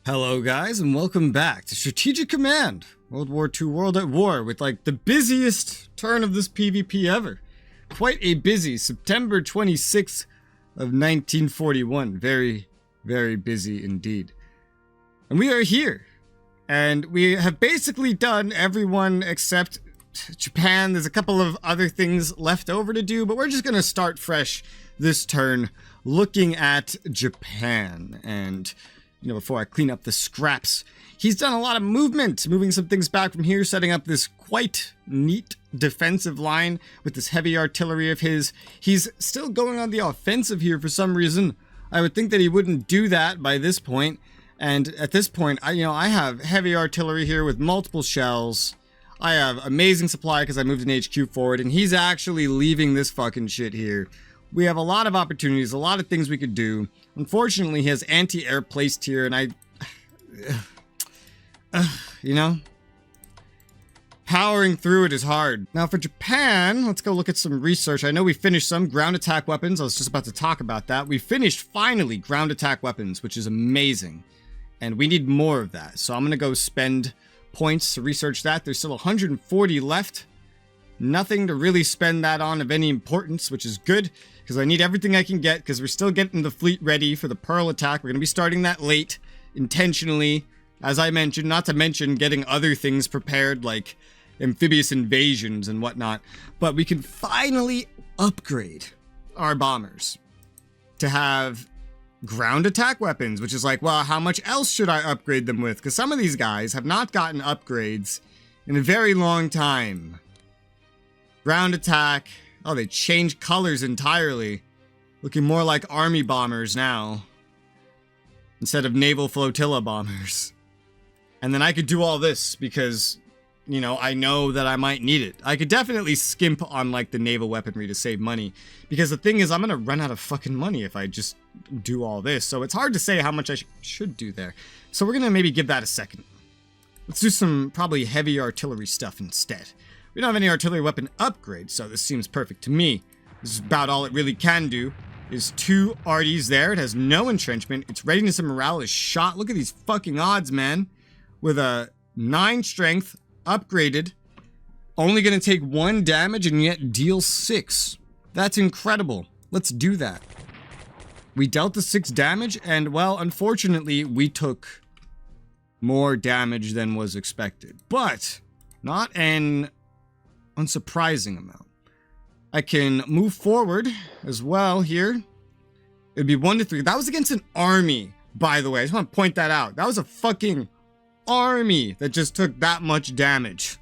Hello guys and welcome back to Strategic Command, World War II World at War, with like the busiest turn of this PvP ever. Quite a busy September 26th of 1941. Very, very busy indeed. And we are here. And we have basically done everyone except Japan. There's a couple of other things left over to do, but we're just going to start fresh this turn looking at Japan. And before I clean up the scraps, he's done a lot of movement, moving some things back from here, setting up this quite neat defensive line with this heavy artillery of his. He's still going on the offensive here for some reason. I would think that he wouldn't do that by this point. And at this point, I have heavy artillery here with multiple shells. I have amazing supply because I moved an HQ forward, and he's actually leaving this fucking shit here. We have a lot of opportunities, a lot of things we could do. Unfortunately, he has anti-air placed here, and powering through it is hard. Now for Japan, let's go look at some research. I know we finished some ground attack weapons. I was just about to talk about that. We finished, finally, ground attack weapons, which is amazing. And we need more of that. So I'm going to go spend points to research that. There's still 140 left. Nothing to really spend that on of any importance, which is good, because I need everything I can get, because we're still getting the fleet ready for the Pearl attack. We're going to be starting that late, intentionally, as I mentioned, not to mention getting other things prepared, like amphibious invasions and whatnot. But we can finally upgrade our bombers to have ground attack weapons, which is like, well, how much else should I upgrade them with? Because some of these guys have not gotten upgrades in a very long time. Ground attack. Oh, they changed colors entirely. Looking more like army bombers now, instead of naval flotilla bombers. And then I could do all this because, I know that I might need it. I could definitely skimp on like the naval weaponry to save money. Because the thing is, I'm going to run out of fucking money if I just do all this. So it's hard to say how much I should do there. So we're going to maybe give that a second. Let's do some probably heavy artillery stuff instead. We don't have any artillery weapon upgrades, so this seems perfect to me. This is about all it really can do. Is 2 arties there. It has no entrenchment. Its readiness and morale is shot. Look at these fucking odds, man. With a 9 strength, upgraded. Only going to take 1 damage and yet deal 6. That's incredible. Let's do that. We dealt the 6 damage, and well, unfortunately, we took more damage than was expected. But not an unsurprising amount. I can move forward as well here. It'd be 1 to 3. That was against an army, by the way. I just want to point that out. That was a fucking army that just took that much damage.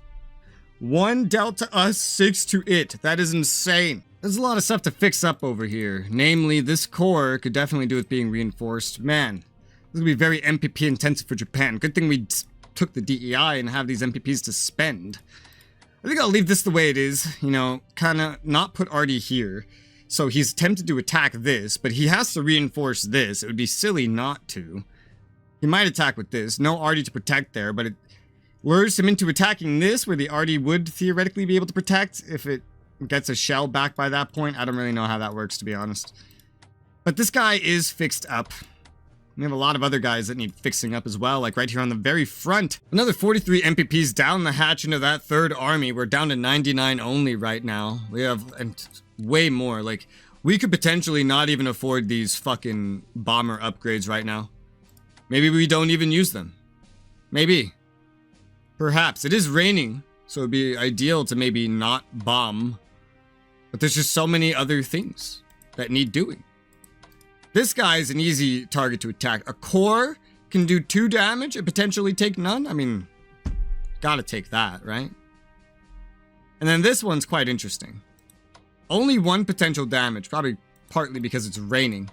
1 dealt to us, 6 to it. That is insane. There's a lot of stuff to fix up over here. Namely, this core could definitely do with being reinforced. Man, this is going to be very MPP intensive for Japan. Good thing we took the DEI and have these MPPs to spend. I think I'll leave this the way it is, kind of not put Artie here. So he's tempted to attack this, but he has to reinforce this. It would be silly not to. He might attack with this. No Artie to protect there, but it lures him into attacking this, where the Artie would theoretically be able to protect if it gets a shell back by that point. I don't really know how that works, to be honest. But this guy is fixed up. We have a lot of other guys that need fixing up as well, like right here on the very front. Another 43 MPPs down the hatch into that 3rd army. We're down to 99 only right now. We have way more. Like, we could potentially not even afford these fucking bomber upgrades right now. Maybe we don't even use them. Maybe. Perhaps. It is raining, so it'd be ideal to maybe not bomb. But there's just so many other things that need doing. This guy is an easy target to attack. A core can do 2 damage and potentially take none. I mean, gotta take that, right? And then this one's quite interesting. Only 1 potential damage, probably partly because it's raining.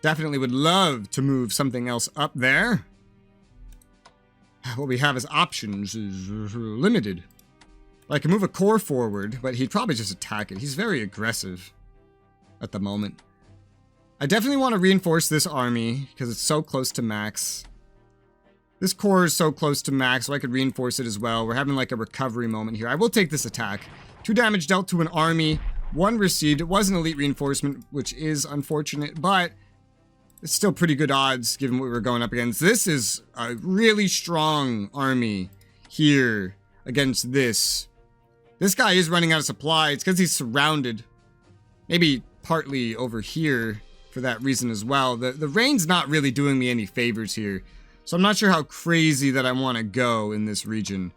Definitely would love to move something else up there. What we have as options is limited. I can move a core forward, but he'd probably just attack it. He's very aggressive at the moment. I definitely want to reinforce this army because it's so close to max. This core is so close to max, so I could reinforce it as well. We're having like a recovery moment here. I will take this attack. 2 damage dealt to an army, 1 received. It was an elite reinforcement, which is unfortunate, but it's still pretty good odds given what we were going up against. This is a really strong army here against this. This guy is running out of supply. It's because he's surrounded. Maybe partly over here for that reason as well. The rain's not really doing me any favors here. So I'm not sure how crazy that I want to go in this region.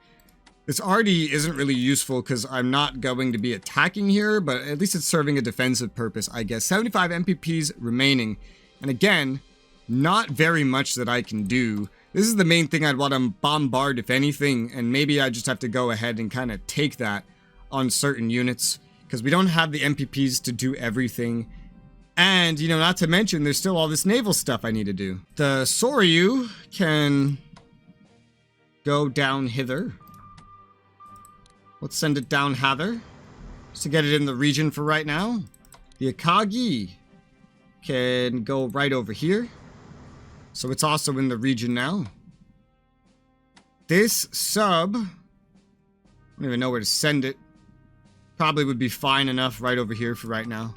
This already isn't really useful because I'm not going to be attacking here, but at least it's serving a defensive purpose, I guess. 75 MPPs remaining. And again, not very much that I can do. This is the main thing I'd want to bombard, if anything, and maybe I just have to go ahead and kind of take that on certain units because we don't have the MPPs to do everything. And, you know, not to mention, there's still all this naval stuff I need to do. The Soryu can go down hither. Let's send it down hither, just to get it in the region for right now. The Akagi can go right over here. So it's also in the region now. This sub, I don't even know where to send it. Probably would be fine enough right over here for right now.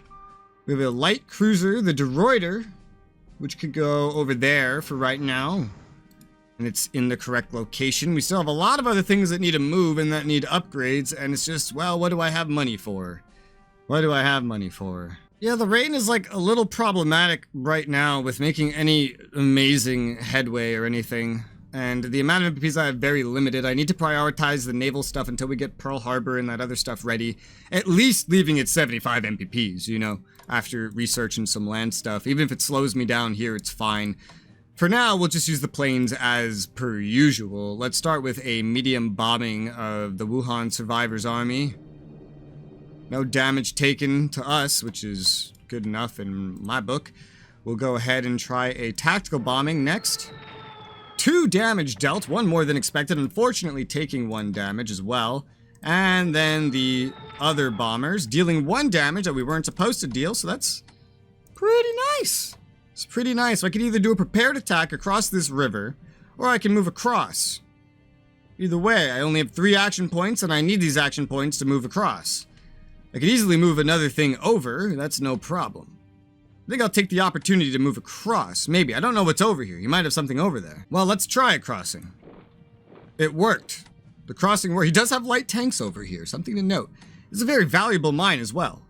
We have a light cruiser, the De Ruyter, which could go over there for right now. And it's in the correct location. We still have a lot of other things that need to move and that need upgrades. And it's just, well, what do I have money for? What do I have money for? Yeah, the rain is like a little problematic right now with making any amazing headway or anything. And the amount of MPPs I have very limited. I need to prioritize the naval stuff until we get Pearl Harbor and that other stuff ready. At least leaving it 75 MPPs, you know, after researching some land stuff. Even if it slows me down here, it's fine. For now, we'll just use the planes as per usual. Let's start with a medium bombing of the Wuhan Survivors Army. No damage taken to us, which is good enough in my book. We'll go ahead and try a tactical bombing next. 2 damage dealt, 1 more than expected, unfortunately taking 1 damage as well. And then the other bombers dealing 1 damage that we weren't supposed to deal, so that's pretty nice. It's pretty nice. So I can either do a prepared attack across this river, or I can move across. Either way, I only have 3 action points, and I need these action points to move across. I could easily move another thing over, that's no problem. I think I'll take the opportunity to move across. Maybe. I don't know what's over here. You might have something over there. Well, let's try a crossing. It worked. The crossing worked. He does have light tanks over here. Something to note. It's a very valuable mine as well.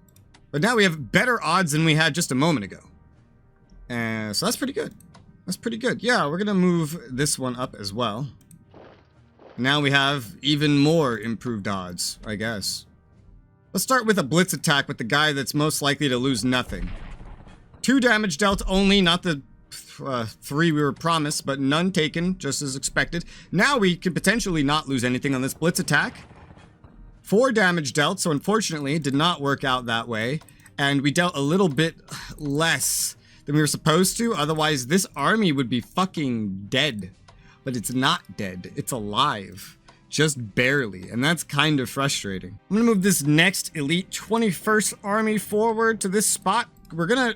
But now we have better odds than we had just a moment ago. So that's pretty good. That's pretty good. Yeah, we're going to move this one up as well. Now we have even more improved odds, I guess. Let's start with a blitz attack with the guy that's most likely to lose nothing. 2 damage dealt only, not the 3 we were promised, but none taken, just as expected. Now we can potentially not lose anything on this blitz attack. 4 damage dealt, so unfortunately it did not work out that way. And we dealt a little bit less than we were supposed to, otherwise this army would be fucking dead. But it's not dead, it's alive. Just barely, and that's kind of frustrating. I'm gonna move this next elite 21st army forward to this spot. We're gonna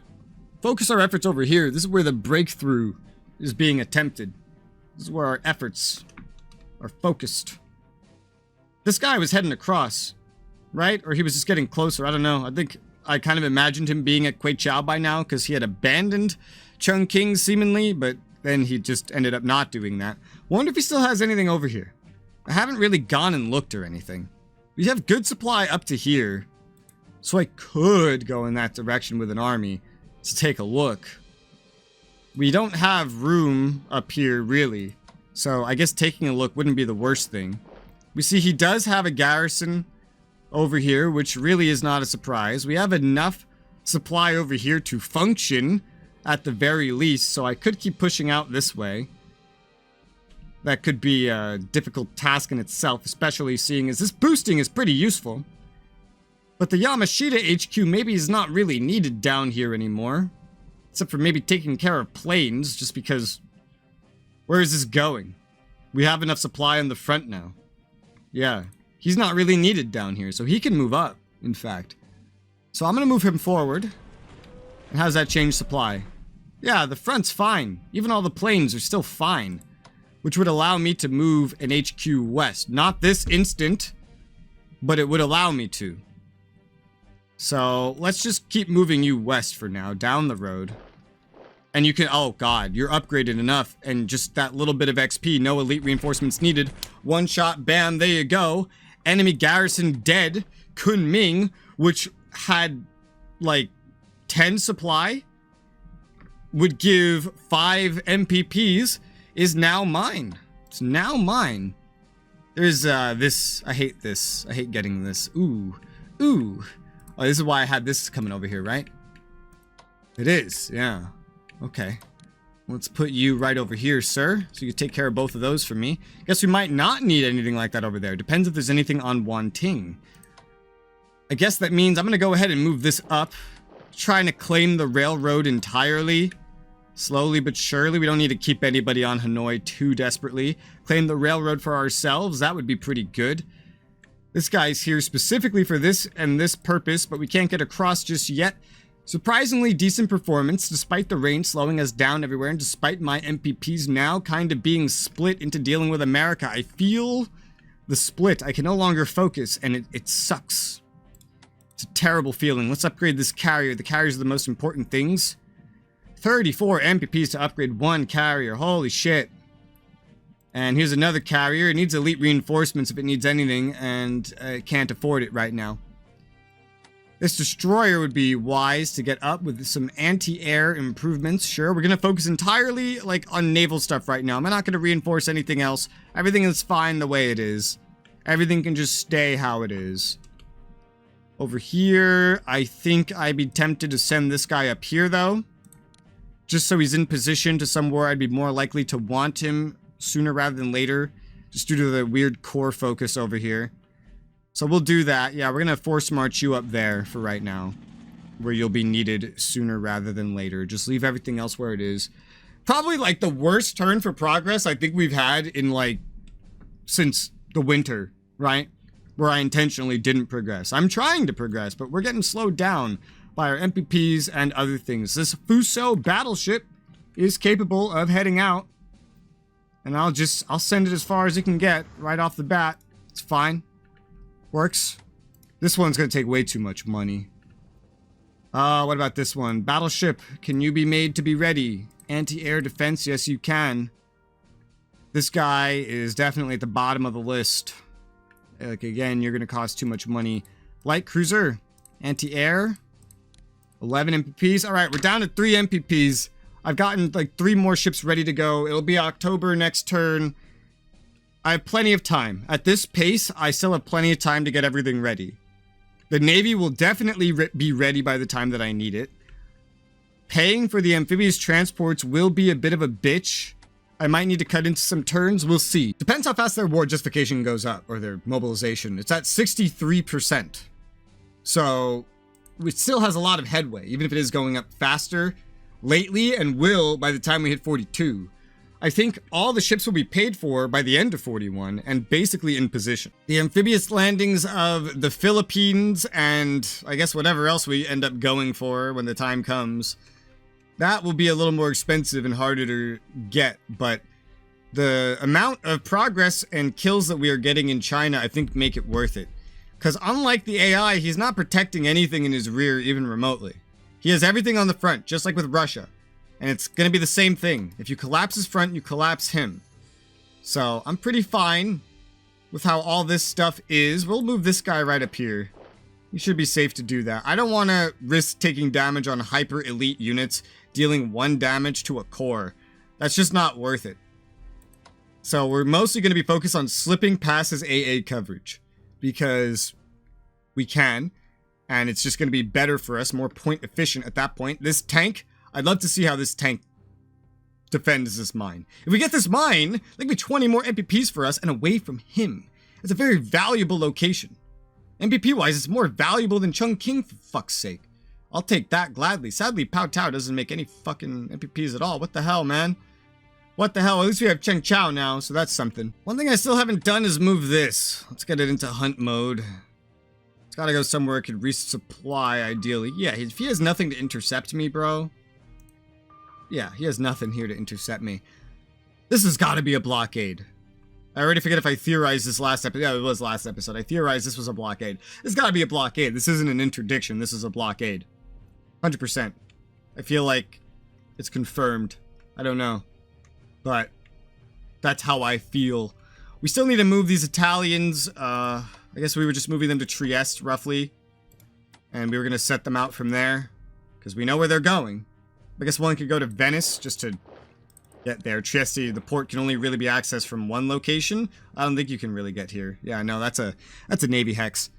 focus our efforts over here. This is where the breakthrough is being attempted. This is where our efforts are focused. This guy was heading across, right? Or he was just getting closer, I don't know. I think I kind of imagined him being at Kweichow by now because he had abandoned Chungking seemingly, but then he just ended up not doing that. Wonder if he still has anything over here. I haven't really gone and looked or anything. We have good supply up to here, so I could go in that direction with an army to take a look. We don't have room up here really, so I guess taking a look wouldn't be the worst thing. We see he does have a garrison over here, which really is not a surprise. We have enough supply over here to function at the very least, so I could keep pushing out this way. That could be a difficult task in itself, especially seeing as this boosting is pretty useful. But the Yamashita HQ maybe is not really needed down here anymore. Except for maybe taking care of planes, just because... Where is this going? We have enough supply on the front now. Yeah, he's not really needed down here, so he can move up, in fact. So I'm going to move him forward. And how does that change supply? Yeah, the front's fine. Even all the planes are still fine. Which would allow me to move an HQ west. Not this instant, but it would allow me to. So let's just keep moving you west for now, down the road. And you can, oh god, you're upgraded enough. And just that little bit of XP, no elite reinforcements needed. One shot, bam, there you go. Enemy garrison dead. Kunming, which had like 10 supply, would give 5 MPPs, is now mine. It's now mine. There's this, I hate this. I hate getting this. Ooh. Oh, this is why I had this coming over here, right? It is, yeah. Okay. Let's put you right over here, sir. So you can take care of both of those for me. Guess we might not need anything like that over there. Depends if there's anything on Wanting. I guess that means I'm going to go ahead and move this up. Trying to claim the railroad entirely. Slowly but surely. We don't need to keep anybody on Hanoi too desperately. Claim the railroad for ourselves. That would be pretty good. This guy's here specifically for this and this purpose, but we can't get across just yet. Surprisingly decent performance, despite the rain slowing us down everywhere, and despite my MPPs now kind of being split into dealing with America. I feel the split. I can no longer focus, and it sucks. It's a terrible feeling. Let's upgrade this carrier. The carriers are the most important things. 34 MPPs to upgrade one carrier. Holy shit. And here's another carrier. It needs elite reinforcements if it needs anything, and it can't afford it right now. This destroyer would be wise to get up with some anti-air improvements. Sure, we're going to focus entirely like on naval stuff right now. I'm not going to reinforce anything else. Everything is fine the way it is. Everything can just stay how it is. Over here, I think I'd be tempted to send this guy up here though. Just so he's in position to somewhere I'd be more likely to want him sooner rather than later. Just due to the weird core focus over here. So we'll do that. Yeah, we're going to force march you up there for right now. Where you'll be needed sooner rather than later. Just leave everything else where it is. Probably like the worst turn for progress I think we've had in like since the winter, right? Where I intentionally didn't progress. I'm trying to progress, but we're getting slowed down by our MPPs and other things. This Fuso battleship is capable of heading out. And I'll send it as far as it can get right off the bat. It's fine. Works. This one's going to take way too much money. What about this one? Battleship, can you be made to be ready? Anti-air defense, yes you can. This guy is definitely at the bottom of the list. Like, again, you're going to cost too much money. Light cruiser, anti-air, 11 MPPs. All right, we're down to 3 MPPs. I've gotten like 3 more ships ready to go. It'll be October next turn. I have plenty of time. At this pace, I still have plenty of time to get everything ready. The Navy will definitely be ready by the time that I need it. Paying for the amphibious transports will be a bit of a bitch. I might need to cut into some turns. We'll see. Depends how fast their war justification goes up, or their mobilization. It's at 63%. So, it still has a lot of headway, even if it is going up faster lately, and will by the time we hit 42. I think all the ships will be paid for by the end of 41 and basically in position. The amphibious landings of the Philippines and I guess whatever else we end up going for when the time comes, that will be a little more expensive and harder to get, but the amount of progress and kills that we are getting in China I think make it worth it. Because unlike the AI, he's not protecting anything in his rear even remotely. He has everything on the front, just like with Russia. And it's going to be the same thing. If you collapse his front, you collapse him. So, I'm pretty fine with how all this stuff is. We'll move this guy right up here. You should be safe to do that. I don't want to risk taking damage on hyper elite units, dealing 1 damage to a core. That's just not worth it. So, we're mostly going to be focused on slipping past his AA coverage. Because we can. And it's just going to be better for us, more point efficient at that point. This tank, I'd love to see how this tank defends this mine. If we get this mine, there'll be 20 more MPPs for us and away from him. It's a very valuable location. MPP-wise, it's more valuable than Chongqing, for fuck's sake. I'll take that gladly. Sadly, Pao Tao doesn't make any fucking MPPs at all. What the hell, man? What the hell? At least we have Cheng Chao now, so that's something. One thing I still haven't done is move this. Let's get it into hunt mode. It's gotta go somewhere it could resupply, ideally. Yeah, if he has nothing to intercept me, bro. Yeah, he has nothing here to intercept me. This has got to be a blockade. I already forget if I theorized this last episode. Yeah, it was last episode. I theorized this was a blockade. It's got to be a blockade. This isn't an interdiction. This is a blockade. 100%. I feel like it's confirmed. I don't know. But that's how I feel. We still need to move these Italians. I guess we were just moving them to Trieste, roughly. And we were going to set them out from there. Because we know where they're going. I guess one could go to Venice just to get there. Trieste, the port can only really be accessed from one location. I don't think you can really get here. Yeah, no, that's a Navy hex.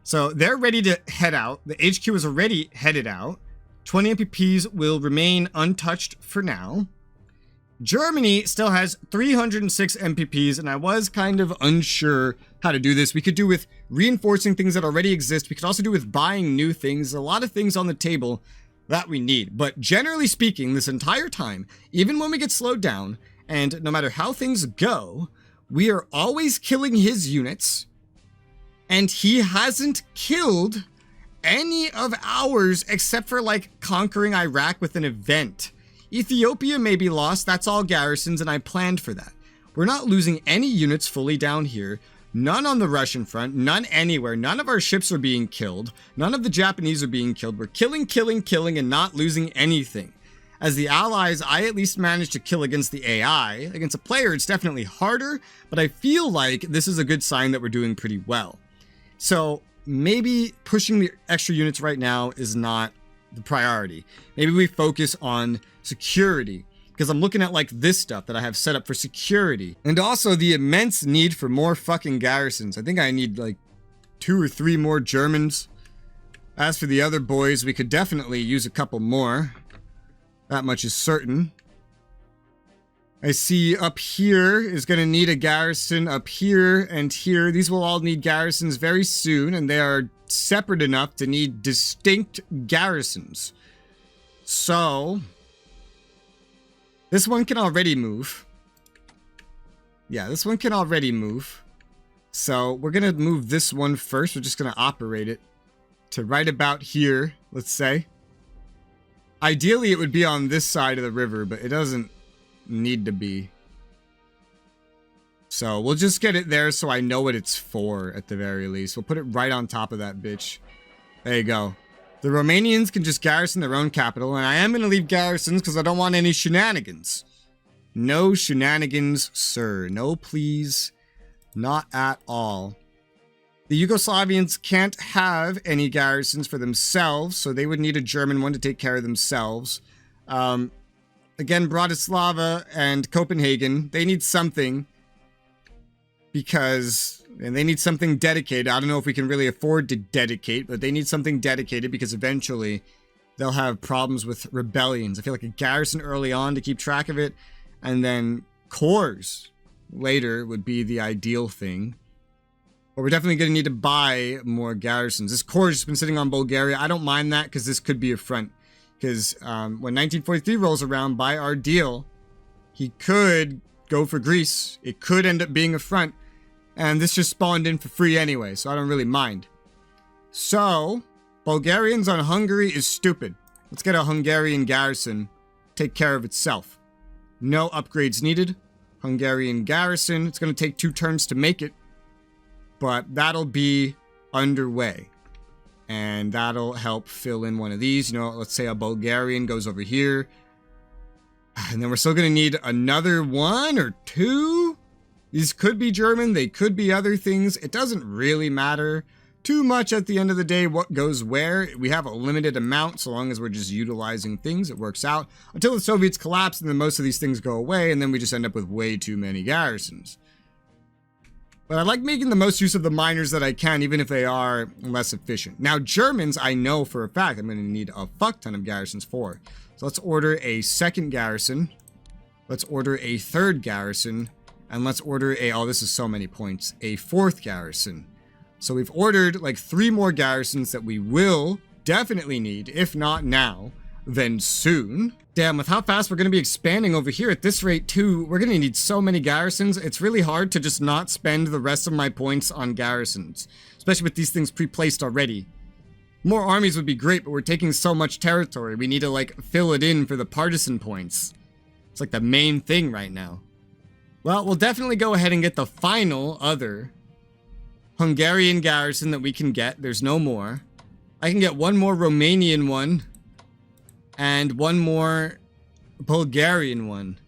So they're ready to head out. The HQ is already headed out. 20 MPPs will remain untouched for now. Germany still has 306 MPPs, and I was kind of unsure how to do this. We could do with reinforcing things that already exist. We could also do with buying new things. A lot of things on the table that we need. But generally speaking, this entire time, even when we get slowed down, and no matter how things go, we are always killing his units, and he hasn't killed any of ours except for like conquering Iraq with an event. Ethiopia may be lost, that's all garrisons, and I planned for that. We're not losing any units fully down here, none on the Russian front, none anywhere, none of our ships are being killed, none of the Japanese are being killed. We're killing, and not losing anything. As the allies, I at least managed to kill against the AI. Against a player, it's definitely harder, but I feel like this is a good sign that we're doing pretty well. So maybe pushing the extra units right now is not the priority. Maybe we focus on security, because I'm looking at like this stuff that I have set up for security, and also the immense need for more fucking garrisons. I think I need like 2 or 3 more Germans. As for the other boys, we could definitely use a couple more. That much is certain. I see up here is going to need a garrison, up here and here. These will all need garrisons very soon, and they are separate enough to need distinct garrisons. So this one can already move. Yeah, this one can already move. So we're going to move this one first. We're just going to operate it to right about here, let's say. Ideally, it would be on this side of the river, but it doesn't need to be. So we'll just get it there so I know what it's for at the very least. We'll put it right on top of that bitch. There you go. The Romanians can just garrison their own capital, and I am going to leave garrisons because I don't want any shenanigans. No shenanigans, sir. No, please. Not at all. The Yugoslavians can't have any garrisons for themselves, so they would need a German one to take care of themselves. Again, Bratislava and Copenhagen, they need something and they need something dedicated. I don't know if we can really afford to dedicate, but they need something dedicated because eventually they'll have problems with rebellions. I feel like a garrison early on to keep track of it, and then corps later would be the ideal thing. But we're definitely going to need to buy more garrisons. This corps has been sitting on Bulgaria. I don't mind that because this could be a front. Because when 1943 rolls around, by our deal, he could go for Greece. It could end up being a front. And this just spawned in for free anyway, so I don't really mind. So, Bulgarians on Hungary is stupid. Let's get a Hungarian garrison. Take care of itself. No upgrades needed. Hungarian garrison. It's going to take 2 turns to make it. But that'll be underway. And that'll help fill in one of these. You know, let's say a Bulgarian goes over here. And then we're still going to need another 1 or 2. These could be German. They could be other things. It doesn't really matter too much at the end of the day what goes where. We have a limited amount so long as we're just utilizing things. It works out until the Soviets collapse and then most of these things go away. And then we just end up with way too many garrisons. But I like making the most use of the miners that I can, even if they are less efficient. Now, Germans, I know for a fact I'm going to need a fuck ton of garrisons for. So let's order a 2nd garrison. Let's order a 3rd garrison. And let's order a, oh, this is so many points, a 4th garrison. So we've ordered like 3 more garrisons that we will definitely need, if not now, then soon. Damn, with how fast we're going to be expanding over here at this rate too, we're going to need so many garrisons. It's really hard to just not spend the rest of my points on garrisons, especially with these things pre-placed already. More armies would be great, but we're taking so much territory. We need to like fill it in for the partisan points. It's like the main thing right now. Well, we'll definitely go ahead and get the final other Hungarian garrison that we can get. There's no more. I can get 1 more Romanian one. And 1 more Bulgarian one.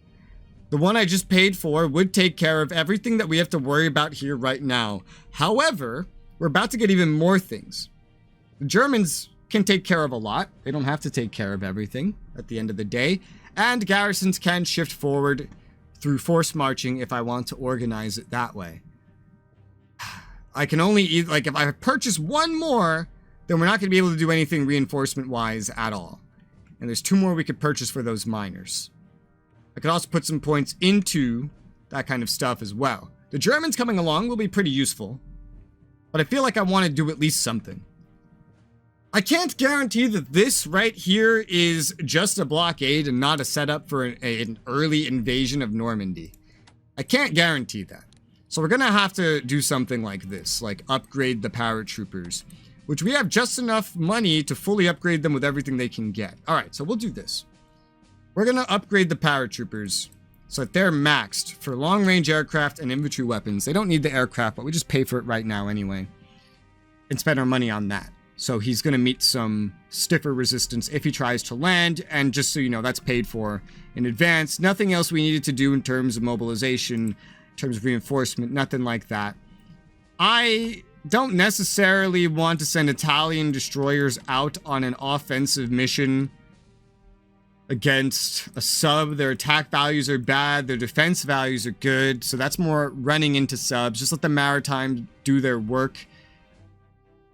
The one I just paid for would take care of everything that we have to worry about here right now. However, we're about to get even more things. The Germans can take care of a lot. They don't have to take care of everything at the end of the day. And garrisons can shift forward through force marching if I want to organize it that way. I can only, like, if I purchase one more, then we're not going to be able to do anything reinforcement-wise at all. And there's 2 more we could purchase for those miners. I could also put some points into that kind of stuff as well. The Germans coming along will be pretty useful, but I feel like I want to do at least something. I can't guarantee that this right here is just a blockade and not a setup for an early invasion of Normandy. I can't guarantee that. So we're going to have to do something like this, like upgrade the paratroopers, which we have just enough money to fully upgrade them with everything they can get. All right, so we'll do this. We're going to upgrade the paratroopers so that they're maxed for long-range aircraft and infantry weapons. They don't need the aircraft, but we just pay for it right now anyway and spend our money on that. So he's going to meet some stiffer resistance if he tries to land, and just so you know, that's paid for in advance. Nothing else we needed to do in terms of mobilization, in terms of reinforcement, nothing like that. I don't necessarily want to send Italian destroyers out on an offensive mission against a sub. Their attack values are bad, their defense values are good, so that's more running into subs. Just let the Maritime do their work.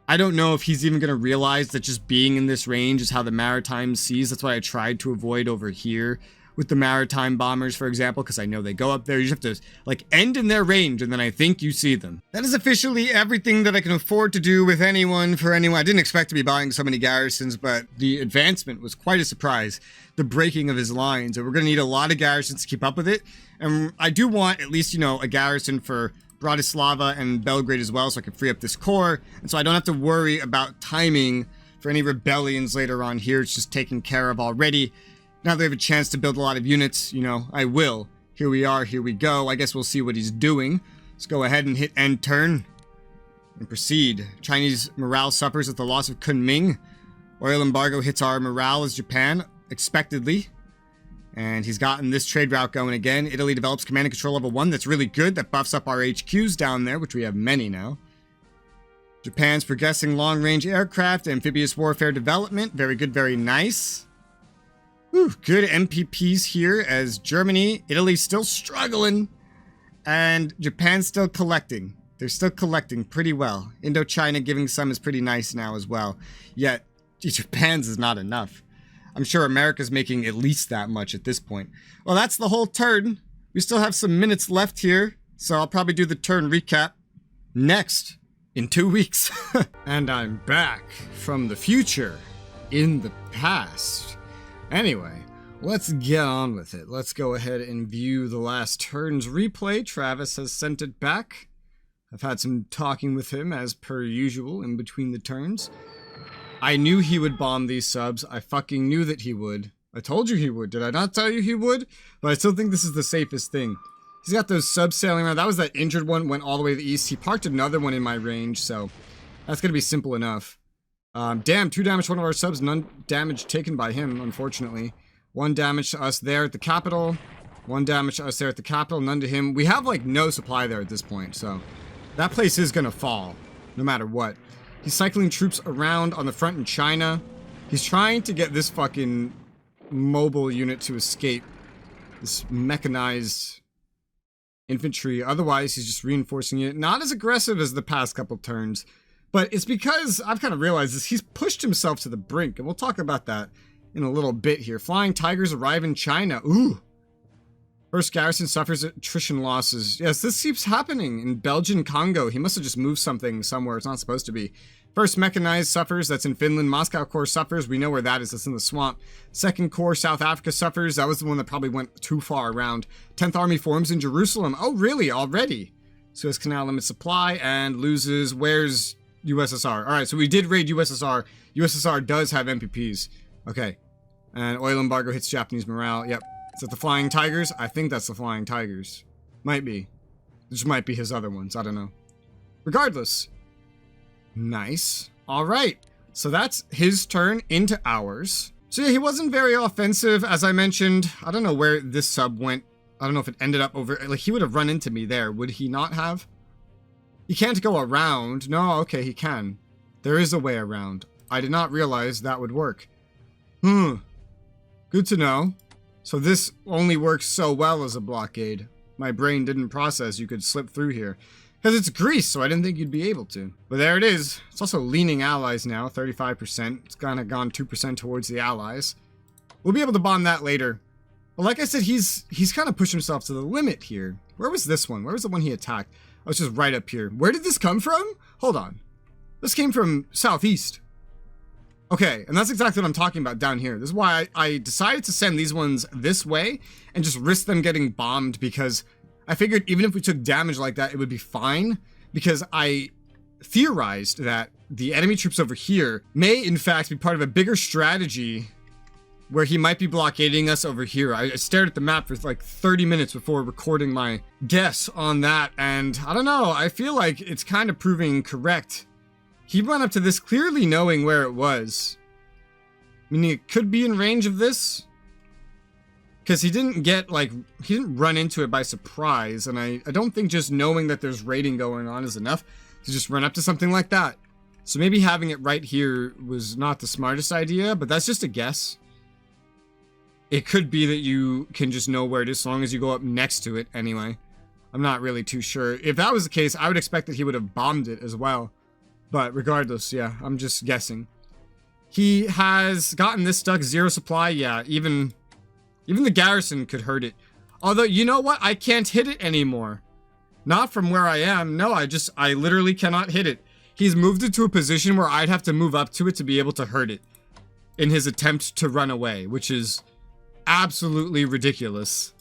I don't know if he's even going to realize that just being in this range is how the Maritime sees. That's what I tried to avoid over here with the Maritime bombers, for example, because I know they go up there. You just have to, like, end in their range, and then I think you see them. That is officially everything that I can afford to do with anyone for anyone. I didn't expect to be buying so many garrisons, but the advancement was quite a surprise. The breaking of his lines. And we're going to need a lot of garrisons to keep up with it. And I do want at least, you know, a garrison for Bratislava and Belgrade as well, so I can free up this core, and so I don't have to worry about timing for any rebellions later on here. It's just taken care of already. Now that we have a chance to build a lot of units, you know, I will. Here we are, here we go. I guess we'll see what he's doing. Let's go ahead and hit end turn and proceed. Chinese morale suffers with the loss of Kunming. Oil embargo hits our morale as Japan, expectedly. And he's gotten this trade route going again. Italy develops command and control level 1. That's really good. That buffs up our HQs down there, which we have many now. Japan's progressing long-range aircraft, amphibious warfare development. Very good, very nice. Whew, good MPPs here as Germany, Italy's still struggling, and Japan's still collecting. They're still collecting pretty well. Indochina giving some is pretty nice now as well. Yet, Japan's is not enough. I'm sure America's making at least that much at this point. Well, that's the whole turn. We still have some minutes left here, so I'll probably do the turn recap next in 2 weeks. And I'm back from the future in the past. Anyway, let's get on with it. Let's go ahead and view the last turn's replay. Travis has sent it back. I've had some talking with him as per usual in between the turns. I knew he would bomb these subs. I fucking knew that he would. I told you he would. Did I not tell you he would? But I still think this is the safest thing. He's got those subs sailing around. That was that injured one, went all the way to the east. He parked another one in my range, so that's going to be simple enough. Damn, 2 damage to one of our subs, none damage taken by him, unfortunately. 1 damage to us there at the capital. 1 damage to us there at the capital, none to him. We have, like, no supply there at this point, so that place is going to fall, no matter what. He's cycling troops around on the front in China. He's trying to get this fucking mobile unit to escape. This mechanized infantry. Otherwise, he's just reinforcing it. Not as aggressive as the past couple turns. But it's because I've kind of realized this. He's pushed himself to the brink. And we'll talk about that in a little bit here. Flying Tigers arrive in China. Ooh. First garrison suffers attrition losses. Yes, this keeps happening in Belgian Congo. He must have just moved something somewhere it's not supposed to be. First mechanized suffers. That's in Finland. Moscow Corps suffers. We know where that is. That's in the swamp. Second Corps, South Africa suffers. That was the one that probably went too far around. 10th Army forms in Jerusalem. Oh, really? Already? Suez Canal limits supply and loses. Where's USSR? All right, so we did raid USSR. USSR does have MPPs. Okay. And oil embargo hits Japanese morale. Yep. Is that the Flying Tigers? I think that's the Flying Tigers. Might be. This might be his other ones. I don't know. Regardless. Nice. All right. So that's his turn into ours. So yeah, he wasn't very offensive, as I mentioned. I don't know where this sub went. I don't know if it ended up over, like he would have run into me there. Would he not have? He can't go around. No, okay, he can. There is a way around. I did not realize that would work. Good to know. So this only works so well as a blockade. My brain didn't process you could slip through here. Because it's Greece, so I didn't think you'd be able to. But there it is. It's also leaning allies now, 35%. It's kind of gone 2% towards the allies. We'll be able to bomb that later. But like I said, he's kind of pushed himself to the limit here. Where was this one? Where was the one he attacked? Oh, it's just right up here. Where did this come from? Hold on. This came from southeast. Okay, and that's exactly what I'm talking about down here. This is why I decided to send these ones this way and just risk them getting bombed, because I figured even if we took damage like that, it would be fine, because I theorized that the enemy troops over here may in fact be part of a bigger strategy where he might be blockading us over here. I stared at the map for like 30 minutes before recording my guess on that, and I don't know, I feel like it's kind of proving correct. He went up to this clearly knowing where it was. Meaning it could be in range of this. Because he didn't run into it by surprise, and I don't think just knowing that there's raiding going on is enough to just run up to something like that. So maybe having it right here was not the smartest idea, but that's just a guess. It could be that you can just know where it is as long as you go up next to it anyway. I'm not really too sure. If that was the case, I would expect that he would have bombed it as well. But regardless, yeah, I'm just guessing. He has gotten this stuck, 0 supply, yeah, even the garrison could hurt it. Although, you know what? I can't hit it anymore. Not from where I am. No, I literally cannot hit it. He's moved it to a position where I'd have to move up to it to be able to hurt it in his attempt to run away, which is absolutely ridiculous.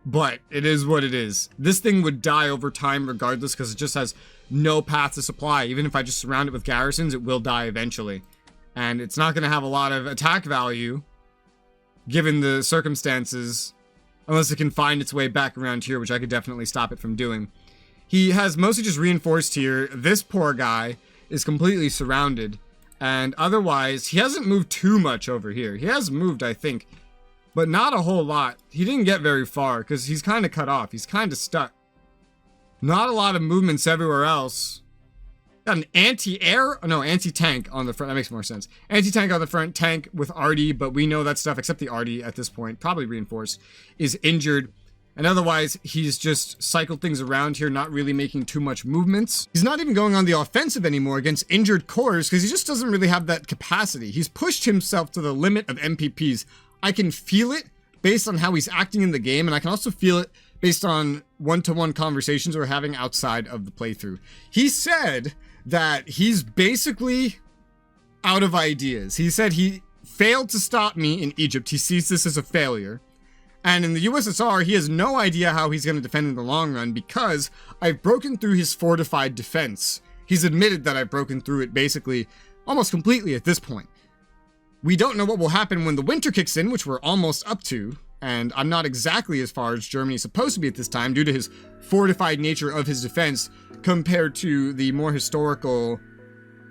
But it is what it is. This thing would die over time regardless, because it just has no path to supply. Even if I just surround it with garrisons, it will die eventually. And it's not going to have a lot of attack value given the circumstances, unless it can find its way back around here, which I could definitely stop it from doing. He has mostly just reinforced here. This poor guy is completely surrounded, and otherwise, he hasn't moved too much over here. He has moved, I think, but not a whole lot. He didn't get very far, because he's kind of cut off. He's kind of stuck. Not a lot of movements everywhere else. Got an anti-tank on the front. That makes more sense. Anti-tank on the front, tank with Artie, but we know that stuff, except the Artie at this point, probably reinforced, is injured. And otherwise, he's just cycled things around here, not really making too much movements. He's not even going on the offensive anymore against injured corps, because he just doesn't really have that capacity. He's pushed himself to the limit of MPPs. I can feel it based on how he's acting in the game, and I can also feel it based on one-to-one conversations we're having outside of the playthrough. He said that he's basically out of ideas. He said he failed to stop me in Egypt. He sees this as a failure. And in the USSR, he has no idea how he's going to defend in the long run, because I've broken through his fortified defense. He's admitted that I've broken through it basically almost completely at this point. We don't know what will happen when the winter kicks in, which we're almost up to, and I'm not exactly as far as Germany is supposed to be at this time due to his fortified nature of his defense compared to the more historical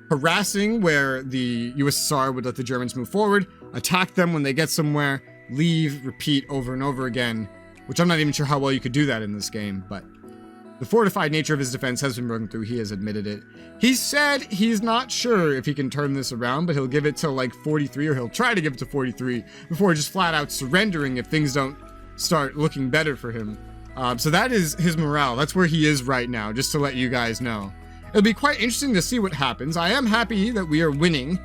harassing, where the USSR would let the Germans move forward, attack them when they get somewhere, leave, repeat over and over again, which I'm not even sure how well you could do that in this game, but the fortified nature of his defense has been broken through. He has admitted it. He said he's not sure if he can turn this around, but he'll give it to like 43, or he'll try to give it to 43 before just flat out surrendering if things don't start looking better for him. So that is his morale. That's where he is right now, just to let you guys know. It'll be quite interesting to see what happens. I am happy that we are winning,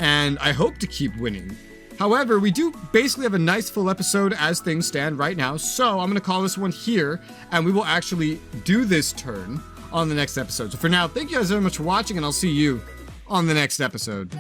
and I hope to keep winning. However, we do basically have a nice full episode as things stand right now, so I'm going to call this one here, and we will actually do this turn on the next episode. So for now, thank you guys very much for watching, and I'll see you on the next episode.